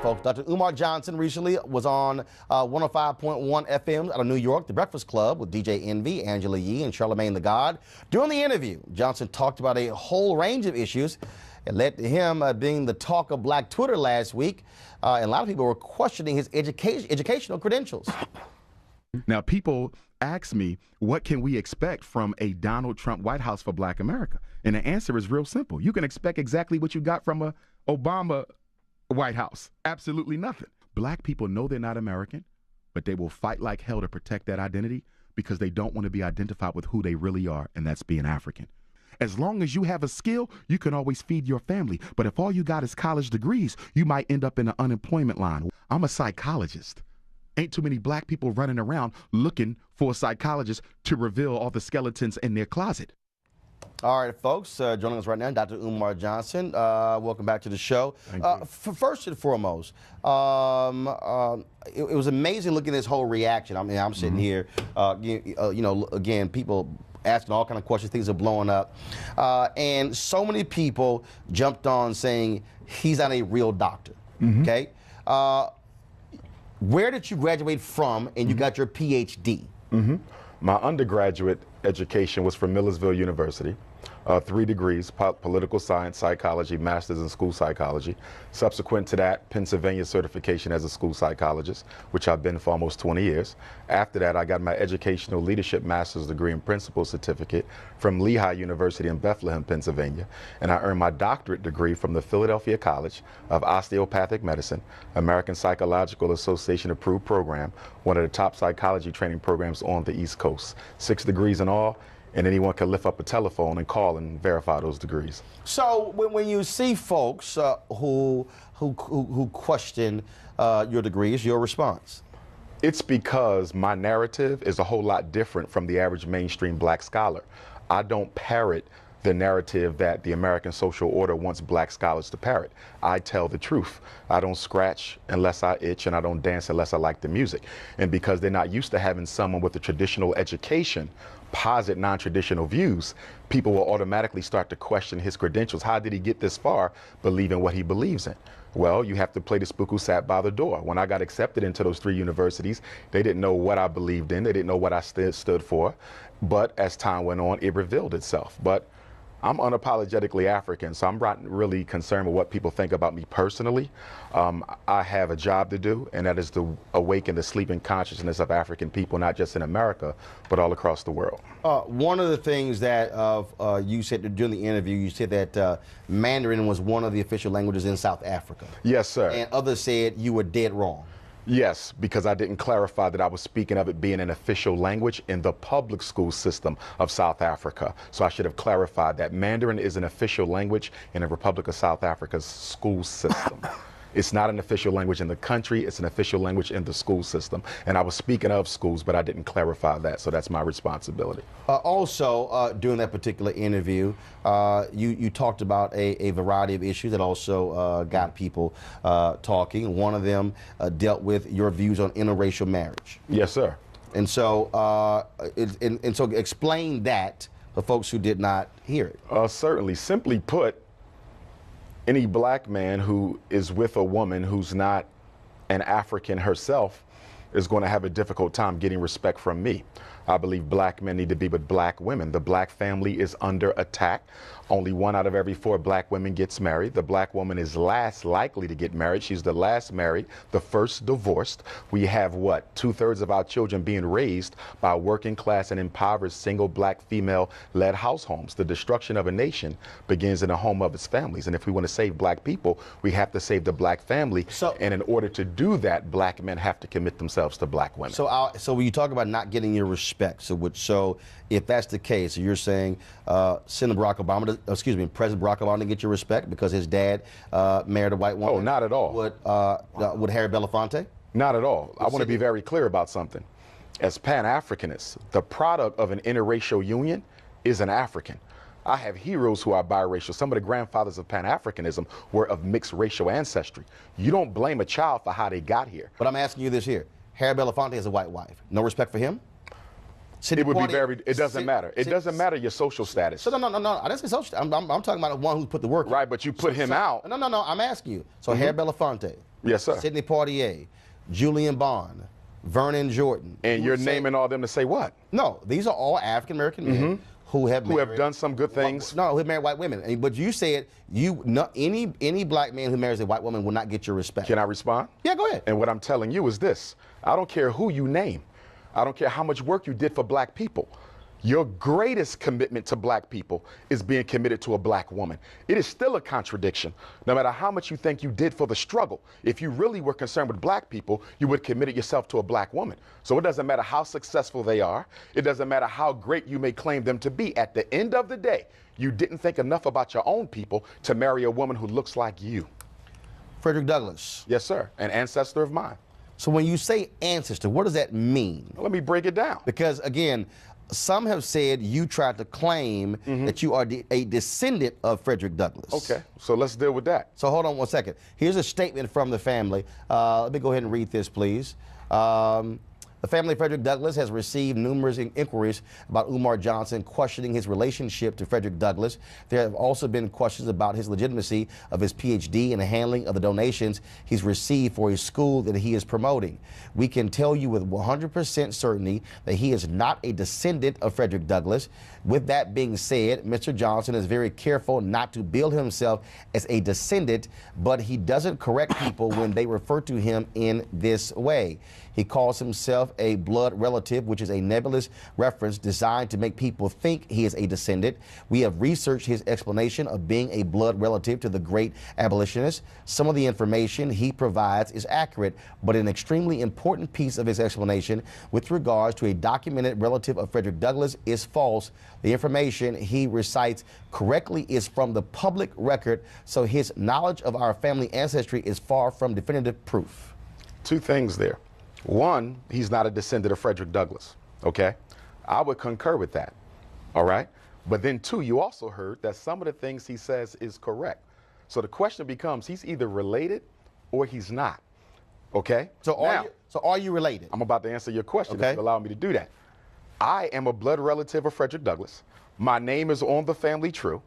folks. Dr. Umar Johnson recently was on 105.1 FM out of New York, The Breakfast Club with DJ Envy, Angela Yee, and Charlamagne the God. During the interview, Johnson talked about a whole range of issues. It led to him being the talk of Black Twitter last week, and a lot of people were questioning his educational credentials. Now, people ask me, what can we expect from a Donald Trump White House for Black America? And the answer is real simple. You can expect exactly what you got from a Obama White House. Absolutely nothing. Black people know they're not American, but they will fight like hell to protect that identity because they don't want to be identified with who they really are, and that's being African. As long as you have a skill, you can always feed your family. But if all you got is college degrees, you might end up in the unemployment line. I'm a psychologist. Ain't too many black people running around looking for a psychologist to reveal all the skeletons in their closet. All right, folks, joining us right now, Dr. Umar Johnson. Welcome back to the show. First and foremost, it was amazing looking at this whole reaction. I mean, I'm sitting here, you know, again, people asking all kind of questions, things are blowing up. And so many people jumped on saying he's not a real doctor, okay? Where did you graduate from and you got your PhD? My undergraduate education was from Millersville University. 3 degrees, political science, psychology, master's in school psychology. Subsequent to that, Pennsylvania certification as a school psychologist, which I've been for almost 20 years. After that, I got my educational leadership master's degree and principal certificate from Lehigh University in Bethlehem, Pennsylvania. And I earned my doctorate degree from the Philadelphia College of Osteopathic Medicine, American Psychological Association approved program, one of the top psychology training programs on the East Coast. 6 degrees in all. And anyone can lift up a telephone and call and verify those degrees. So when you see folks who question your degrees, your response? It's because my narrative is a whole lot different from the average mainstream black scholar. I don't parrot the narrative that the American social order wants black scholars to parrot. I tell the truth. I don't scratch unless I itch, and I don't dance unless I like the music. And because they're not used to having someone with a traditional education posit non-traditional views, people will automatically start to question his credentials. How did he get this far believing what he believes in? Well, you have to play the spook who sat by the door. When I got accepted into those 3 universities, they didn't know what I believed in. They didn't know what I stood for. But as time went on, it revealed itself. But I'm unapologetically African, so I'm not really concerned with what people think about me personally. I have a job to do, and that is to awaken the sleeping consciousness of African people, not just in America, but all across the world. One of the things that you said during the interview, you said that Mandarin was one of the official languages in South Africa. Yes, sir. And others said you were dead wrong. Yes, because I didn't clarify that I was speaking of it being an official language in the public school system of South Africa. So I should have clarified that Mandarin is an official language in the Republic of South Africa's school system. It's not an official language in the country, it's an official language in the school system. And I was speaking of schools, but I didn't clarify that, so that's my responsibility. Also, during that particular interview, you talked about a variety of issues that also got people talking. One of them dealt with your views on interracial marriage. Yes, sir. And so, so explain that for folks who did not hear it. Certainly. Simply put, any black man who is with a woman who's not an African herself is going to have a difficult time getting respect from me. I believe black men need to be with black women. The black family is under attack. Only 1 out of every 4 black women gets married. The black woman is last likely to get married. She's the last married, the first divorced. We have what? 2/3 of our children being raised by working class and impoverished single black female-led households. The destruction of a nation begins in the home of its families. And if we want to save black people, we have to save the black family. And in order to do that, black men have to commit themselves to black women. So when you talk about not getting your respect, so if that's the case, you're saying President Barack Obama didn't get your respect because his dad married a white woman? Oh, not at all. Would Harry Belafonte? Not at all. I want to be very clear about something. As Pan-Africanists, the product of an interracial union is an African. I have heroes who are biracial. Some of the grandfathers of Pan-Africanism were of mixed racial ancestry. You don't blame a child for how they got here. But I'm asking you this here. Harry Belafonte has a white wife. No respect for him? It would be very, it doesn't matter. It doesn't matter your social status. So no. I didn't say social. I'm talking about the one who put the work in. Right, but you put him out. No. I'm asking you. So Harry Belafonte. Yes, sir. Sidney Poitier, Julian Bond, Vernon Jordan. And you're naming all them to say what? No, these are all African American men who have done some good things. No, who have married white women. But you said any black man who marries a white woman will not get your respect. Can I respond? Yeah, go ahead. And what I'm telling you is this. I don't care who you name. I don't care how much work you did for black people. Your greatest commitment to black people is being committed to a black woman. It is still a contradiction. No matter how much you think you did for the struggle, if you really were concerned with black people, you would have committed yourself to a black woman. So it doesn't matter how successful they are. It doesn't matter how great you may claim them to be. At the end of the day, you didn't think enough about your own people to marry a woman who looks like you. Frederick Douglass. Yes, sir. An ancestor of mine. So when you say ancestor, what does that mean? Let me break it down. Because, again, some have said you tried to claim that you are a descendant of Frederick Douglass. Okay, so let's deal with that. So hold on one second. Here's a statement from the family. Let me go ahead and read this, please. The family of Frederick Douglass has received numerous inquiries about Umar Johnson questioning his relationship to Frederick Douglass. There have also been questions about his legitimacy of his PhD and the handling of the donations he's received for his school that he is promoting. We can tell you with 100% certainty that he is not a descendant of Frederick Douglass. With that being said, Mr. Johnson is very careful not to bill himself as a descendant, but he doesn't correct people when they refer to him in this way. He calls himself a blood relative, which is a nebulous reference designed to make people think he is a descendant. We have researched his explanation of being a blood relative to the great abolitionist. Some of the information he provides is accurate, but an extremely important piece of his explanation with regards to a documented relative of Frederick Douglass is false. The information he recites correctly is from the public record, so his knowledge of our family ancestry is far from definitive proof. Two things there. One, he's not a descendant of Frederick Douglass, okay? I would concur with that, all right? But then two, you also heard that some of the things he says is correct. So the question becomes, he's either related or he's not, okay? So are you related? I'm about to answer your question, okay, if you allow me to do that. I am a blood relative of Frederick Douglass. My name is on the family tree.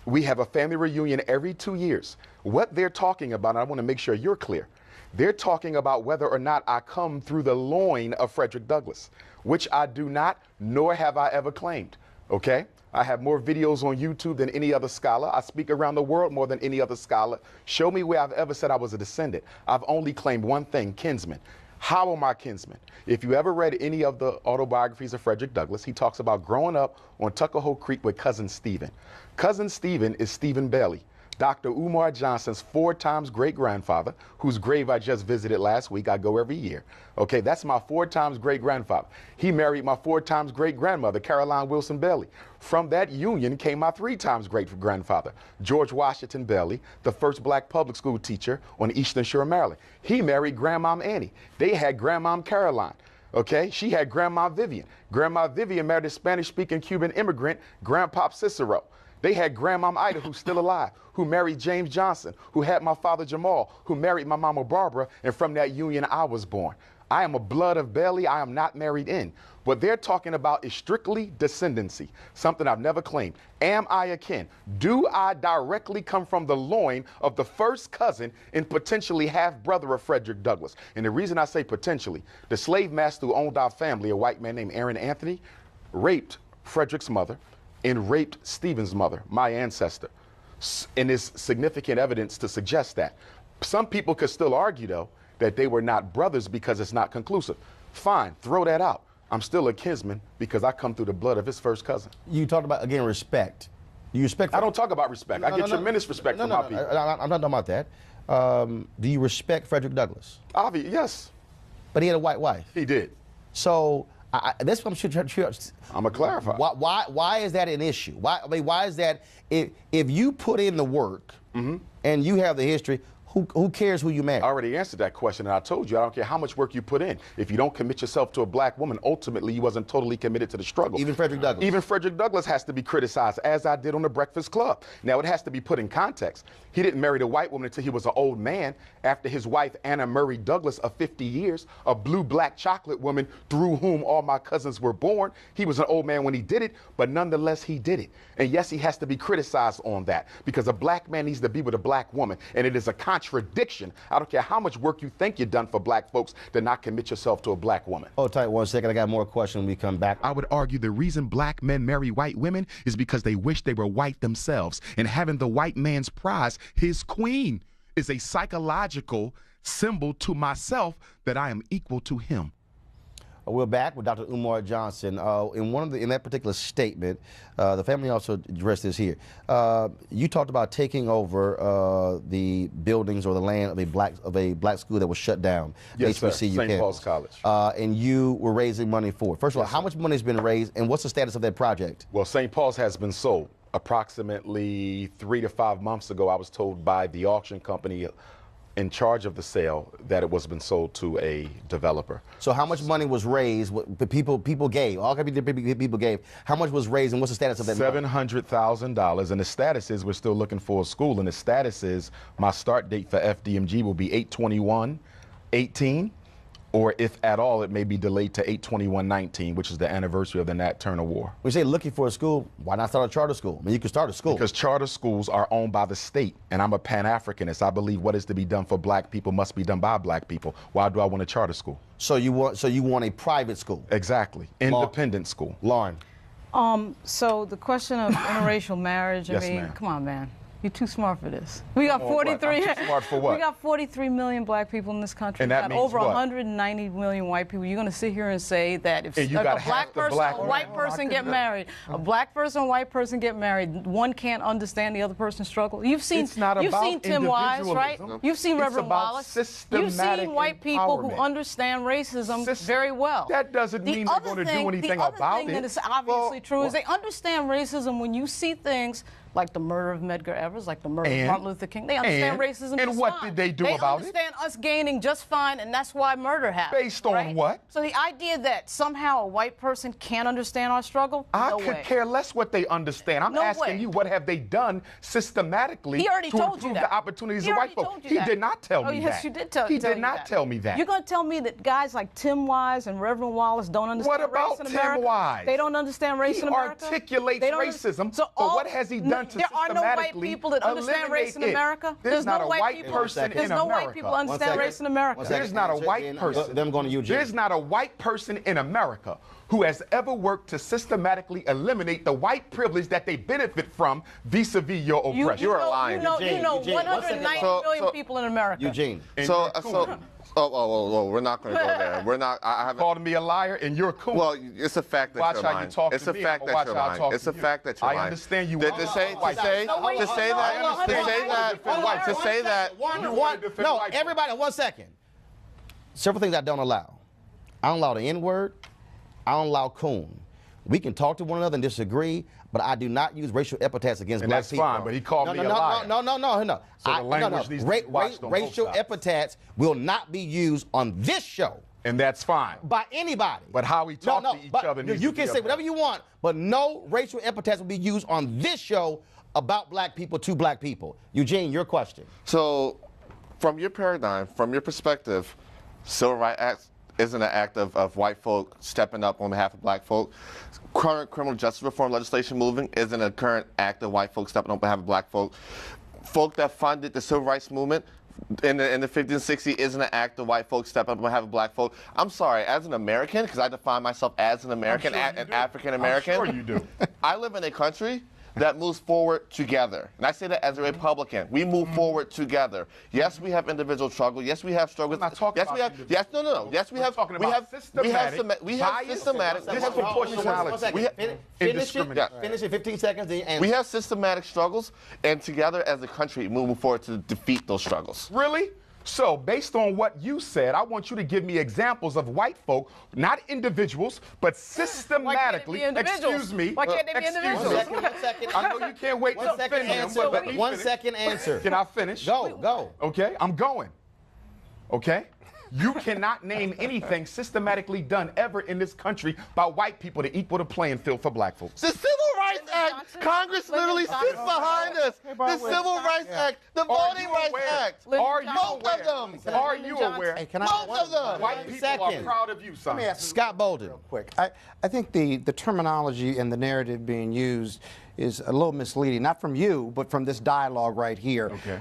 We have a family reunion every 2 years. What they're talking about, and I want to make sure you're clear, they're talking about whether or not I come through the loin of Frederick Douglass, which I do not, nor have I ever claimed, okay? I have more videos on YouTube than any other scholar. I speak around the world more than any other scholar. Show me where I've ever said I was a descendant. I've only claimed one thing, kinsman. How am I kinsman? If you ever read any of the autobiographies of Frederick Douglass, he talks about growing up on Tuckahoe Creek with Cousin Stephen. Cousin Stephen is Stephen Bailey, Dr. Umar Johnson's 4 times great-grandfather, whose grave I just visited last week. I go every year. Okay, that's my 4 times great-grandfather. He married my 4 times great-grandmother, Caroline Wilson Bailey. From that union came my 3 times great-grandfather, George Washington Bailey, the first black public school teacher on the Eastern Shore of Maryland. He married Grandmom Annie. They had Grandmom Caroline. Okay, she had Grandma Vivian. Grandma Vivian married a Spanish-speaking Cuban immigrant, Grandpop Cicero. They had Grandmom Ida, who's still alive, who married James Johnson, who had my father Jamal, who married my mama Barbara, and from that union I was born. I am a blood of Bailey. I am not married in. What they're talking about is strictly descendancy, something I've never claimed. Am I a kin? Do I directly come from the loin of the first cousin and potentially half-brother of Frederick Douglass? And the reason I say potentially, the slave master who owned our family, a white man named Aaron Anthony, raped Frederick's mother and raped Stephen's mother, my ancestor. And there's significant evidence to suggest that. Some people could still argue, though, that they were not brothers because it's not conclusive. Fine, throw that out. I'm still a kinsman because I come through the blood of his first cousin. You talked about, again, respect. Do you respect? I don't talk about respect. I get tremendous respect from my people. I'm not talking about that. Do you respect Frederick Douglass? Obviously, yes. But he had a white wife. He did. So that's what I'm going to clarify. Why is that an issue? Why is that if you put in the work and you have the history, who cares who you marry? I already answered that question, and I told you I don't care how much work you put in. If you don't commit yourself to a black woman, ultimately you wasn't totally committed to the struggle. Even Frederick Douglass. Even Frederick Douglass has to be criticized, as I did on the Breakfast Club. Now, it has to be put in context. He didn't marry the white woman until he was an old man, after his wife, Anna Murray Douglass, of 50 years, a blue-black chocolate woman through whom all my cousins were born. He was an old man when he did it, but nonetheless, he did it. And yes, he has to be criticized on that, because a black man needs to be with a black woman, and it is a contradiction. I don't care how much work you think you've done for black folks to not commit yourself to a black woman. Hold tight 1 second. I got more questions when we come back. I would argue the reason black men marry white women is because they wish they were white themselves. And having the white man's prize, his queen, is a psychological symbol to myself that I am equal to him. We're back with Dr. Umar Johnson. In that particular statement, the family also addressed this here. You talked about taking over the buildings or the land of a black school that was shut down. Yes, sir. HBCU St. Paul's College. And you were raising money for it. First of all, how much money has been raised, and what's the status of that project? Well, St. Paul's has been sold. Approximately 3 to 5 months ago, I was told by the auction company in charge of the sale that it was been sold to a developer. So how much money was raised? What the people gave? All kinds of people gave. How much was raised, and what's the status of that money? $700,000, and the status is we're still looking for a school, and the status is my start date for FDMG will be 8/21/18, or if at all, it may be delayed to 8/21/19, which is the anniversary of the Nat Turner War. When you say looking for a school, why not start a charter school? I mean, you can start a school. Because charter schools are owned by the state, and I'm a Pan-Africanist. I believe what is to be done for black people must be done by black people. Why do I want a charter school? So you want a private school? Exactly. Independent school. Lauren. So the question of interracial marriage, Yes, I mean, ma'am. come on, man. You're too smart for this. We got 43. I'm too smart for what? We got 43 million black people in this country. And that we got means over what? 190 million white people. You're going to sit here and say that if And you a got black half the person black and a white women. person get married, a black person and a white person get married, one can't understand the other person's struggle. You've seen It's not you've about seen Tim Wise, right? individualism. You've seen It's Reverend about Wallace. You've systematic seen white people who empowerment. understand racism very well. That doesn't mean they're going to do anything about The other thing it. that is obviously true is they understand racism when you see things like the murder of Medgar Evers, like the murder of Martin Luther King. They understand racism and just what fine. did they do about it? They understand us gaining just fine, and that's why murder happened. Based on right? what? So the idea that somehow a white person can't understand our struggle, I no could way. care less what they understand. I'm No asking way. you, what have they done systematically He already to told improve you that. the opportunities He of already white told folks? you He that. did not tell me that. Yes, you did tell He you did not that. tell me that. You're going to tell me that guys like Tim Wise and Reverend Wallace don't understand What about race in Tim America? Wise? They don't understand race He in America? articulates They don't racism, so but what has he done to there are no white systematically people that understand race in eliminate it? America. There's not no a white people, person There's in no America. white people that understand race in America. There's not a white person. Them going to Eugene. There's not a white person in America who has ever worked to systematically eliminate the white privilege that they benefit from vis-a-vis your oppression. You are lying. You know Eugene, 190 So- million people in America. Eugene. We're not going to go there. We're not. I haven't. Called me a liar, and you're cool. Well, it's a fact that Watch you're how lying. you talk It's to a me, fact or that watch you're how I lying. talk It's to a you. fact that you're I lying. understand you To want say to white that. people. To say that. No, everybody, 1 second. Several things I don't allow. I don't allow the N-word. I don't allow coon. We can talk to one another and disagree, but I do not use racial epithets against And black that's people. fine, but he called me a liar. No. So the language needs to be watched on both Racial sides. epithets will not be used on this show And that's fine. by anybody. But how we talk to each other needs you to can be say up whatever you want, but no racial epithets will be used on this show about black people to black people. Eugene, your question. So, from your paradigm, from your perspective, Civil Rights Act isn't an act of white folk stepping up on behalf of black folk. Current criminal justice reform legislation moving isn't a current act of white folk stepping on behalf of black folk. Folk that funded the civil rights movement in the 50s and 60s isn't an act of white folks stepping up on behalf of black folk. I'm sorry, as an American, because I define myself as an American, an African American. I'm sure you do. I live in a country that moves forward together. And I say that as a Republican. We move forward together. Yes, we have individual struggle. Yes, we have struggles. I'm not talking yes, about we have. individual. Yes, no. Yes, we We're have. talking we about have systematic we have bias, systematic. disproportionality. We have, Finish it. Yeah. Finish it. 15 seconds. Then answer. we have systematic struggles, and together as a country, moving forward to defeat those struggles. Really? So, based on what you said, I want you to give me examples of white folk, not individuals, but systematically. Excuse me. Why can't they be individuals? One second. I know you can't wait to defend him, but let me finish. 1 second answer. Can I finish? Go. Okay, I'm going. Okay? You cannot name anything systematically done ever in this country by white people to equal the playing field for black folks. The Civil Rights Act, Congress literally sits behind us. The Civil Rights Act, the Voting Rights Act. Are you Both aware? of them. Are you aware? Hey, can I? Both of them. White people are proud of you, son. Scott Bolden. Real quick. I think the terminology and the narrative being used is a little misleading, not from you, but from this dialogue right here. Okay.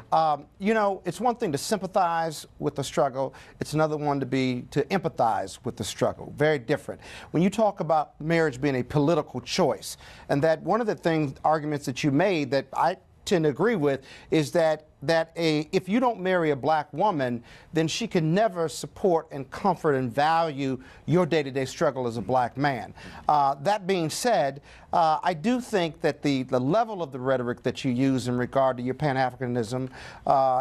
You know, it's one thing to sympathize with the struggle. It's another one to empathize with the struggle. Very different. When you talk about marriage being a political choice, and that one of the arguments that you made that I tend to agree with is that if you don't marry a black woman, then she can never support and comfort and value your day-to-day struggle as a black man. That being said, I do think that the level of the rhetoric that you use in regard to your Pan-Africanism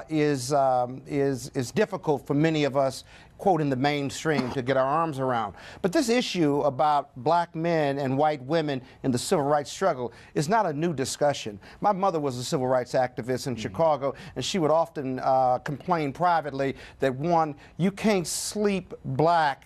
is difficult for many of us, quote, in the mainstream to get our arms around. But this issue about black men and white women in the civil rights struggle is not a new discussion. My mother was a civil rights activist in Chicago, and she would often complain privately that, one, you can't sleep white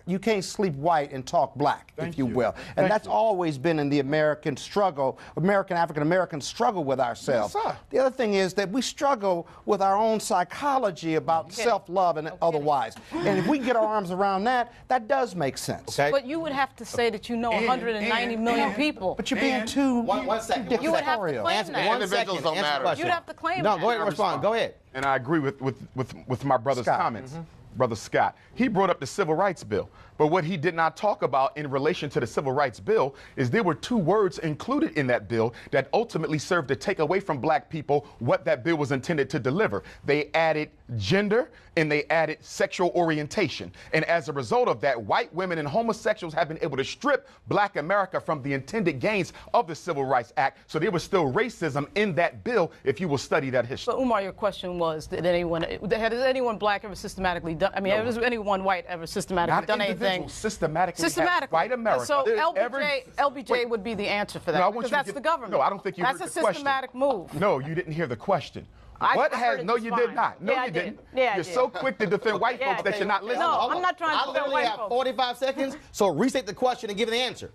and talk black, if you will. And that's always been in the American struggle, African-American struggle with ourselves. Yes, sir. The other thing is that we struggle with our own psychology about self-love and otherwise. And if we get our arms around that, that does make sense. Okay. But you would have to say that you know 190 million people. But you're being too One second. You would have to claim Answer, that. one Individuals second. don't Answer the matter. question. You'd have to claim No, that. go ahead and respond. Go ahead. And I agree with my brother's Scott. comments. Brother Scott. He brought up the Civil Rights Bill. But what he did not talk about in relation to the Civil Rights Bill is there were two words included in that bill that ultimately served to take away from black people what that bill was intended to deliver. They added gender and they added sexual orientation. And as a result of that, white women and homosexuals have been able to strip black America from the intended gains of the Civil Rights Act. So there was still racism in that bill if you will study that history. But Umar, your question was, has anyone black ever systematically done, has anyone white ever systematically done anything? Systematically. White America. So LBJ would be the answer for that, No, because that's the government. No, I don't think you heard the question. That's a systematic move. No, you didn't hear the question. No, you did not. No, you didn't. Yeah, you're so quick to defend white folks that you're not listening. No, I'm not trying to I defend literally white have folks. 45 seconds, so restate the question and give the answer.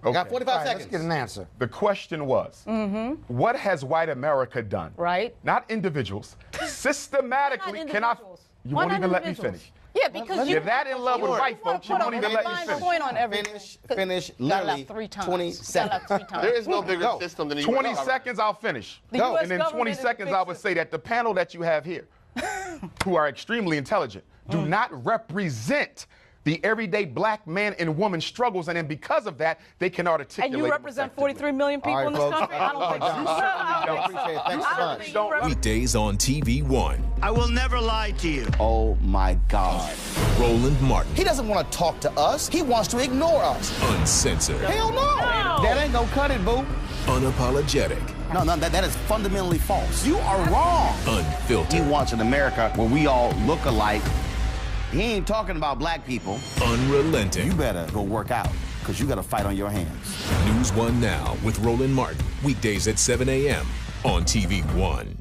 I got 45 All right, seconds. let's get an answer. The question was, what has white America done? Right. Not individuals. Systematically. You won't even let me finish. Yeah, because you're that in love with white folks, you won't even let me finish. Point on everything. Finish literally 20 seconds. There is no bigger system than the 20 US seconds, I'll finish. US And in 20 government is seconds, big I would say that the panel that you have here, who are extremely intelligent, do not represent the everyday black man and woman struggles, and then because of that, they can articulate. And you represent 43 million people in this country? I don't think so. I don't think so. Weekdays on TV One. I will never lie to you. Oh my God. Roland Martin. He doesn't want to talk to us. He wants to ignore us. Uncensored. Hell no. That ain't gonna cut it, boo. Unapologetic. No, that is fundamentally false. You are wrong. Unfiltered. He wants an America where we all look alike. He ain't talking about black people. Unrelenting. You better go work out, because you got a fight on your hands. News One Now with Roland Martin. Weekdays at 7 a.m. on TV One.